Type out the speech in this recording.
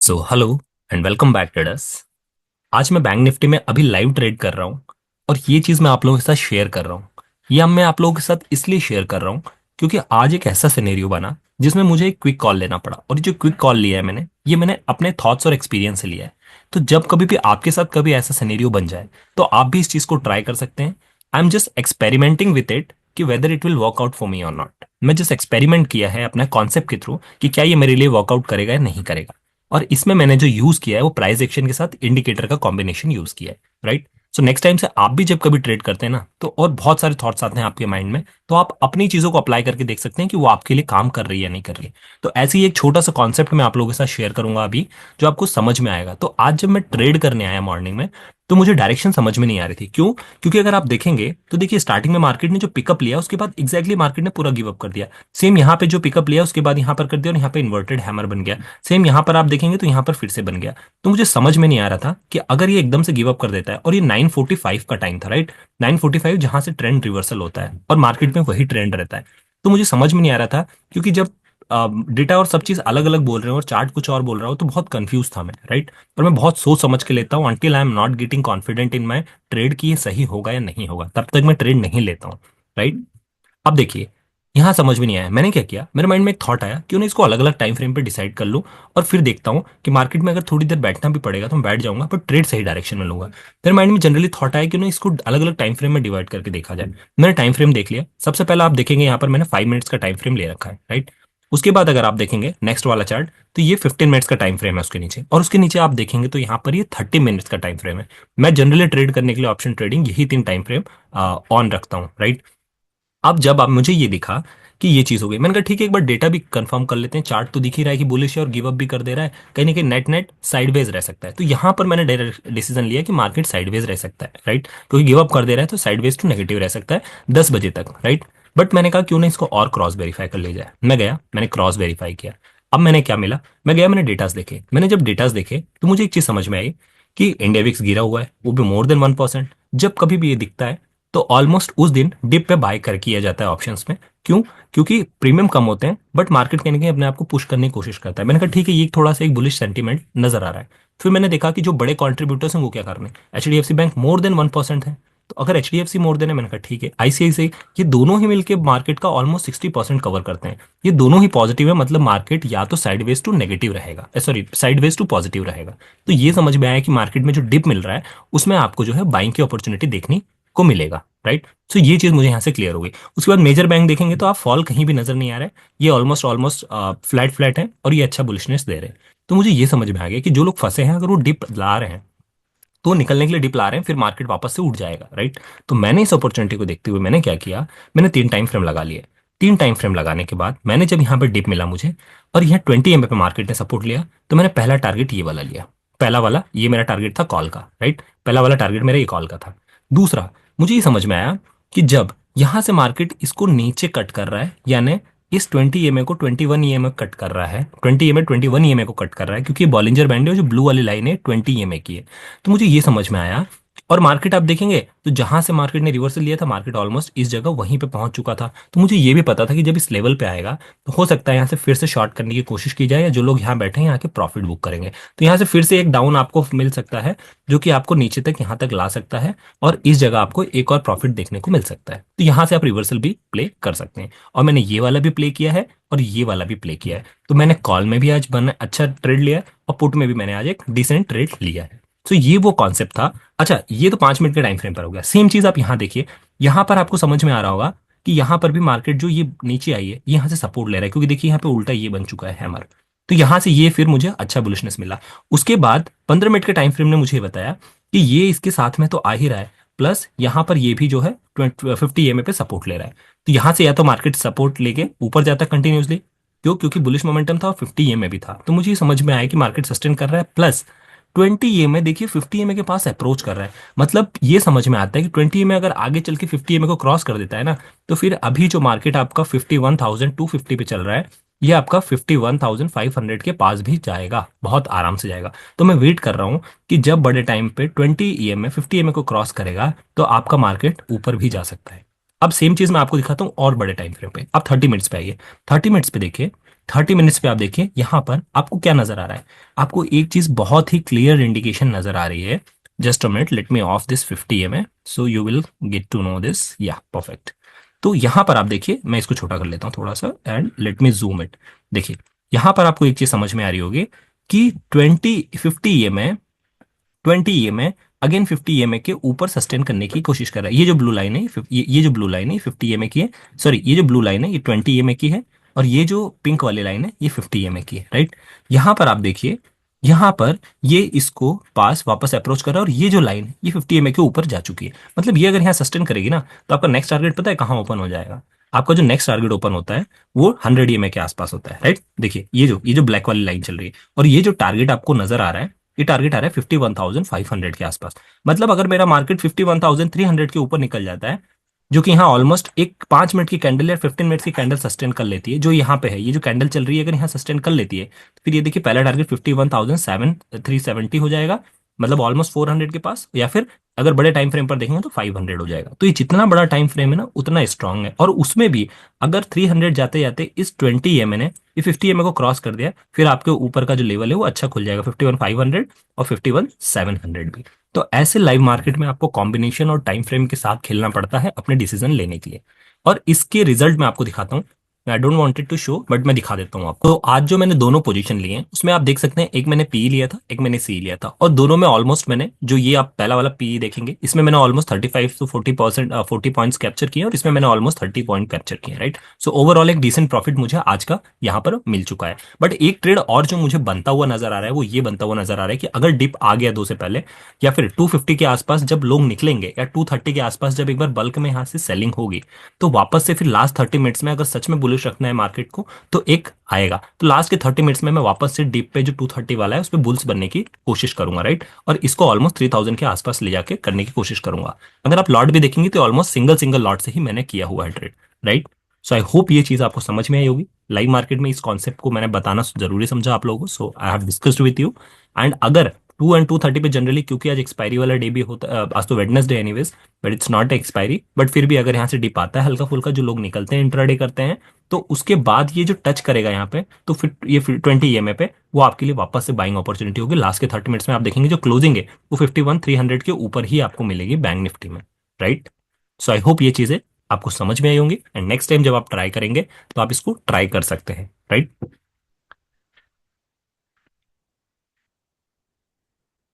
So hello and welcome back traders. आज मैं bank Nifty में अभी लाइव ट्रेड कर रहा हूँ और ये चीज़ मैं आप लोगों के साथ शेयर कर रहा हूँ। ये अब मैं आप लोगों के साथ इसलिए शेयर कर रहा हूँ क्योंकि आज एक ऐसा सिनेरियो बना जिसमें मुझे एक क्विक कॉल लेना पड़ा, और जो क्विक कॉल लिया है मैंने अपने थॉट्स और एक्सपीरियंस से लिया है। तो जब कभी भी आपके साथ कभी ऐसा सिनेरियो बन जाए तो आप भी इस चीज़ को ट्राई कर सकते हैं। I am just experimenting with it कि whether it will work out for me और नॉट। मैं जस्ट एक्सपेरिमेंट किया है अपने कॉन्सेप्ट के थ्रू कि क्या ये मेरे लिए वर्कआउट करेगा या नहीं करेगा। और इसमें मैंने जो यूज किया है वो प्राइस एक्शन के साथ इंडिकेटर का कॉम्बिनेशन यूज किया है। राइट। सो नेक्स्ट टाइम से आप भी जब कभी ट्रेड करते हैं ना, तो और बहुत सारे थॉट्स आते हैं आपके माइंड में, तो आप अपनी चीजों को अप्लाई करके देख सकते हैं कि वो आपके लिए काम कर रही है या नहीं कर रही है। तो ऐसे ही एक छोटा सा कॉन्सेप्ट मैं आप लोगों के साथ शेयर करूंगा अभी, जो आपको समझ में आएगा। तो आज जब मैं ट्रेड करने आया मॉर्निंग में, तो मुझे डायरेक्शन समझ में नहीं आ रही थी। क्यों? क्योंकि अगर आप देखेंगे तो देखिए, स्टार्टिंग में मार्केट ने जो पिकअप लिया उसके बाद एग्जैक्टली मार्केट ने पूरा गिव अप कर दिया। सेम यहाँ पे जो पिकअप लिया उसके बाद यहाँ पर कर दिया और यहाँ पे इन्वर्टेड हैमर बन गया। सेम यहाँ पर आप देखेंगे तो यहाँ पर फिर से बन गया। तो मुझे समझ में नहीं आ रहा था कि अगर ये एकदम से गिव अप कर देता है, और ये 9:45 का टाइम था, राइट। 9:45 जहां से ट्रेंड रिवर्सल होता है और मार्केट में वही ट्रेंड रहता है। तो मुझे समझ में नहीं आ रहा था, क्योंकि जब डेटा और सब चीज अलग अलग बोल रहे हो और चार्ट कुछ और बोल रहा हो, तो बहुत कंफ्यूज था मैं, राइट। और मैं बहुत सोच समझ के लेता हूँ until I am not getting confident in my trade कि ये सही होगा या नहीं होगा, तब तक मैं ट्रेड नहीं लेता हूँ। राइट। अब देखिए, यहां समझ में नहीं आया, मैंने क्या किया, मेरे माइंड में एक थॉट आया, क्यों ना इसको अलग अलग टाइम फ्रेम पे डिसाइड कर लूं, और फिर देखता हूं कि मार्केट में अगर थोड़ी देर बैठना भी पड़ेगा तो मैं बैठ जाऊंगा, पर ट्रेड सही डायरेक्शन में लूंगा। मेरे माइंड में जनरली थॉट आया, क्यों ना इसको अलग अलग टाइम फ्रेम में डिवाइड करके देखा जाए। मैंने टाइम फ्रेम देख लिया। सबसे पहले आप देखेंगे यहाँ पर मैंने 5 मिनट्स का टाइम फ्रेम ले रखा है, राइट। उसके बाद अगर आप देखेंगे नेक्स्ट वाला चार्ट, तो ये 15 मिनट्स का टाइम फ्रेम है उसके नीचे, और उसके नीचे आप देखेंगे तो यहाँ पर ये 30 मिनट्स का टाइम फ्रेम है। मैं जनरली ट्रेड करने के लिए ऑप्शन ट्रेडिंग यही 3 टाइम फ्रेम ऑन रखता हूँ, राइट। अब जब अब मुझे ये दिखा कि ये चीज हो गई, मैंने कहा ठीक है, एक बार डेटा भी कंफर्म कर लेते हैं। चार्ट तो दिख ही रहा है कि बुलिश है और गिव अप भी कर दे रहा है, कहीं ना कहीं नेट नेट साइडवेज रह सकता है। तो यहां पर मैंने डिसीजन लिया कि मार्केट साइडवेज रह सकता है, राइट, क्योंकि गिव अप कर दे रहा है तो साइडवेज टू नेगेटिव रह सकता है 10 बजे तक, राइट। बट मैंने कहा क्यों ना इसको और क्रॉस वेरीफाई कर लिया जाए। मैं गया, मैंने क्रॉस वेरीफाई किया। अब मैंने क्या मिला, मैं गया, मैंने डेटास देखे। मैंने जब डेटास देखे तो मुझे एक चीज समझ में आई कि इंडिया विक्स गिरा हुआ है, वो भी मोर देन 1%। जब कभी भी ये दिखता है तो ऑलमोस्ट उस दिन डिप पे बाय कर किया जाता है ऑप्शंस में। क्यों? क्योंकि प्रीमियम कम होते हैं, बट मार्केट कहीं ना कहीं अपने आप को पुश करने की कोशिश करता है। मैंने कहा ठीक है, ये थोड़ा सा एक बुलिश सेंटीमेंट नजर आ रहा है। फिर मैंने देखा कि जो बड़े कॉन्ट्रीब्यूटर्स हैं वो क्या कर रहे हैं। एचडीएफसी बैंक मोर देन 1% है। तो अगर एचडीएफसी मोर देन है, मैंने कहा ठीक है, आईसीआईसीआई, ये दोनों ही मिलकर मार्केट का ऑलमोस्ट 60% कवर करते हैं। ये दोनों ही पॉजिटिव है, मतलब मार्केट या तो साइडवेज टू नेगेटिव रहेगा, सॉरी साइडवेज टू पॉजिटिव रहेगा। तो ये समझ में आया कि मार्केट में जो डिप मिल रहा है उसमें आपको जो है बाइंग की अपॉर्चुनिटी देखने को मिलेगा, राइट। सो ये चीज मुझे यहाँ से क्लियर हो गई। उसके बाद मेजर बैंक देखेंगे तो आप फॉल कहीं भी नजर नहीं आ रहा है। ये ऑलमोस्ट ऑलमोस्ट फ्लैट फ्लैट है और ये अच्छा बुलिशनेस दे रहे हैं। तो मुझे ये समझ में आ गया कि जो लोग फंसे हैं, अगर वो डिप ला रहे हैं तो निकलने के लिए डिप ला रहे हैं, फिर मार्केट वापस से उठ जाएगा, राइट। तो मैंने इस अपॉर्चुनिटी को देखते हुए मैंने क्या किया, मैंने 3 टाइम फ्रेम लगा लिए। 3 टाइम फ्रेम लगाने के बाद मैंने जब यहाँ पे डिप मिला मुझे, और यहाँ 20 एमए पे मार्केट ने सपोर्ट लिया, तो मैंने पहला टारगेट ये वाला लिया। पहला वाला ये मेरा टारगेट था कॉल का, राइट। पहला वाला टारगेट मेरा ये कॉल का था। दूसरा, मुझे ये समझ में आया कि जब यहां से मार्केट इसको नीचे कट कर रहा है, यानी इस 20 EMA को 21 EMA कट कर रहा है, 20 EMA 21 EMA को कट कर रहा है, क्योंकि ये बॉलिंजर बैंड है, जो ब्लू वाली लाइन है 20 EMA की है। तो मुझे ये समझ में आया। और मार्केट आप देखेंगे तो जहां से मार्केट ने रिवर्सल लिया था, मार्केट ऑलमोस्ट इस जगह वहीं पे पहुंच चुका था। तो मुझे ये भी पता था कि जब इस लेवल पे आएगा तो हो सकता है यहाँ से फिर से शॉर्ट करने की कोशिश की जाए, या जो लोग यहाँ बैठे हैं यहाँ के प्रॉफिट बुक करेंगे। तो यहाँ से फिर से एक डाउन आपको मिल सकता है, जो कि आपको नीचे तक यहाँ तक ला सकता है, और इस जगह आपको एक और प्रॉफिट देखने को मिल सकता है। तो यहाँ से आप रिवर्सल भी प्ले कर सकते हैं। और मैंने ये वाला भी प्ले किया है और ये वाला भी प्ले किया है। तो मैंने कॉल में भी आज बना अच्छा ट्रेड लिया है, और पुट में भी मैंने आज एक डिसेंट ट्रेड लिया है। तो ये वो कॉन्सेप्ट था। अच्छा, ये तो 5 मिनट के टाइम फ्रेम पर हो गया। सेम चीज आप यहाँ देखिए, यहाँ पर आपको समझ में आ रहा होगा कि यहाँ पर भी मार्केट जो ये नीचे आई है, ये यहाँ से सपोर्ट ले रहा है, क्योंकि देखिए यहाँ पे उल्टा ये बन चुका है हैमर। तो यहाँ से ये फिर मुझे अच्छा बुलिशनेस मिला। उसके बाद 15 मिनट के टाइम फ्रेम ने मुझे बताया कि ये इसके साथ में तो आ ही रहा है, प्लस यहाँ पर ये भी जो है 50 EMA पे सपोर्ट ले रहा है। तो यहाँ से या तो मार्केट सपोर्ट लेके ऊपर जाता है कंटिन्यूसली, क्योंकि बुलिश मोमेंटम था और 50 EMA भी था। तो मुझे ये समझ में आया कि मार्केट सस्टेन कर रहा है, प्लस 20 EMA देखिए 50 EMA के पास अप्रोच कर रहा है। मतलब ये समझ में आता है कि 20 EMA अगर आगे चल के 50 EMA को क्रॉस कर देता है ना, तो फिर अभी जो मार्केट आपका 51,250 पे चल रहा है, ये आपका 51,500 के पास भी जाएगा, बहुत आराम से जाएगा। तो मैं वेट कर रहा हूँ कि जब बड़े टाइम पे 20 EMA 50 EMA को क्रॉस करेगा तो आपका मार्केट ऊपर भी जा सकता है। अब सेम चीज मैं आपको दिखाता हूँ और बड़े टाइम फ्रेम पे। अब 30 मिनट्स पे आइए। 30 मिनट्स पे देखिए, 30 मिनट्स पे आप देखिए यहाँ पर आपको क्या नजर आ रहा है। आपको एक चीज बहुत ही क्लियर इंडिकेशन नजर आ रही है। Just a minute, let me off this 50 mA so you will get to know this. Yeah perfect. तो यहाँ पर आप देखिए, मैं इसको छोटा कर लेता हूँ थोड़ा सा and let me zoom it. देखिए यहाँ पर आपको एक चीज समझ में आ रही होगी कि 20 50 EMA अगेन 50 EMA के ऊपर सस्टेन करने की कोशिश कर रहा है। ये जो ब्लू लाइन है, ये जो ब्लू लाइन है 50 EMA की है। सॉरी, ये जो ब्लू लाइन है ये 20 EMA की है। और ये जो पिंक वाली लाइन है ये 50 EMA की है, राइट। यहाँ पर आप देखिए, यहाँ पर ये इसको पास वापस अप्रोच कर रहा है और ये जो लाइन है ये 50 EMA के ऊपर जा चुकी है। मतलब ये अगर यहाँ सस्टेन करेगी ना, तो आपका नेक्स्ट टारगेट पता है कहाँ ओपन हो जाएगा? आपका जो नेक्स्ट टारगेट ओपन होता है वो 100 EMA के आसपास होता है, राइट। देखिए ये जो ब्लैक वाली लाइन चल रही है और ये जो टारगेट आपको नजर आ रहा है, ये टारगेट आ रहा है 51,500 के आसपास। मतलब अगर मेरा मार्केट 51,300 के ऊपर निकल जाता है, जो कि यहाँ ऑलमोस्ट एक 5 मिनट की कैंडल या 15 मिनट्स की कैंडल सस्टेन कर लेती है, जो यहाँ पे है ये जो कैंडल चल रही है, अगर यहाँ सस्टेन कर लेती है तो फिर ये देखिए पहला टारगेट 51,370 हो जाएगा। मतलब ऑलमोस्ट 400 के पास, या फिर अगर बड़े टाइम फ्रेम पर देखेंगे तो 500 हो जाएगा। तो ये जितना बड़ा टाइम फ्रेम है ना उतना स्ट्रांग है। और उसमें भी अगर 300 जाते जाते इस 20 EMA ने ये 50 EMA को क्रॉस कर दिया, फिर आपके ऊपर का जो लेवल है वो अच्छा खुल जाएगा, 51,500 और 51,700 भी। तो ऐसे लाइव मार्केट में आपको कॉम्बिनेशन और टाइम फ्रेम के साथ खेलना पड़ता है अपने डिसीजन लेने के लिए। और इसके रिजल्ट मैं आपको दिखाता हूँ। I don't wanted to show but मैं दिखा देता हूँ आपको। तो आज जो मैंने दोनों पोजीशन लिए हैं उसमें आप देख सकते हैं, एक मैंने पी लिया था, एक मैंने सी लिया था, और दोनों में ऑलमोस्ट मैंने, जो ये आप पहला वाला पी देखेंगे इसमें मैंने ऑलमोस्ट 35 to 40% 40 पॉइंट्स कैप्चर किए और इसमें मैंने ऑलमोस्ट 30 पॉइंट कैप्चर किए, राइट। सो ओवरऑल एक डिसेंट प्रॉफिट मुझे आज का यहाँ पर मिल चुका है। बट एक ट्रेड और जो मुझे बनता हुआ नजर आ रहा है वो ये बनता हुआ नजर आ रहा है कि अगर डिप आ गया दो से पहले, या फिर 250 के आसपास जब लोग निकलेंगे, या 230 के आसपास जब एक बार बल्क में यहाँ से सेलिंग होगी, तो वापस से फिर लास्ट 30 मिनट्स में अगर सच में बुलिश रखना है मार्केट को तो एक आएगा। तो लास्ट के 30 मिनट्स में मैं वापस से डिप पे जो 230 वाला है उस पर बुल्स बनने की कोशिश करूंगा, राइट। और इसको ऑलमोस्ट 3000 के आसपास ले जाके करने की कोशिश करूंगा। अगर आप लॉट भी देखेंगे तो ऑलमोस्ट सिंगल सिंगल लॉट से ही मैंने किया हुआ है trade, right. So I hope ये चीज आपको समझ में आई होगी। लाइव मार्केट में इस कॉन्सेप्ट को मैंने बताना जरूरी समझा आप लोगों को, so I have discussed with you. And अगर 2 और 2:30 पे जनरली, क्योंकि आज एक्सपायरी वाला डे भी होता है, आज तो Wednesday anyways, but it's not expiry, but फिर भी अगर यहाँ से डिप आता है हल्का फुल्का, जो लोग निकलते हैं इंट्राडे करते हैं, तो उसके बाद ये जो टच करेगा यहाँ पे, तो फिर 20 EMA पे वो आपके लिए वापस से बाइंग अपॉर्चुनिटी होगी। लास्ट के 30 मिनट्स में आप देखेंगे जो क्लोजिंग है वो 51,300 के ऊपर ही आपको मिलेगी बैंक निफ्टी में, राइट। सो आई होप ये चीजें आपको समझ में आई होंगी एंड नेक्स्ट टाइम जब आप ट्राई करेंगे तो आप इसको ट्राई कर सकते हैं, राइट।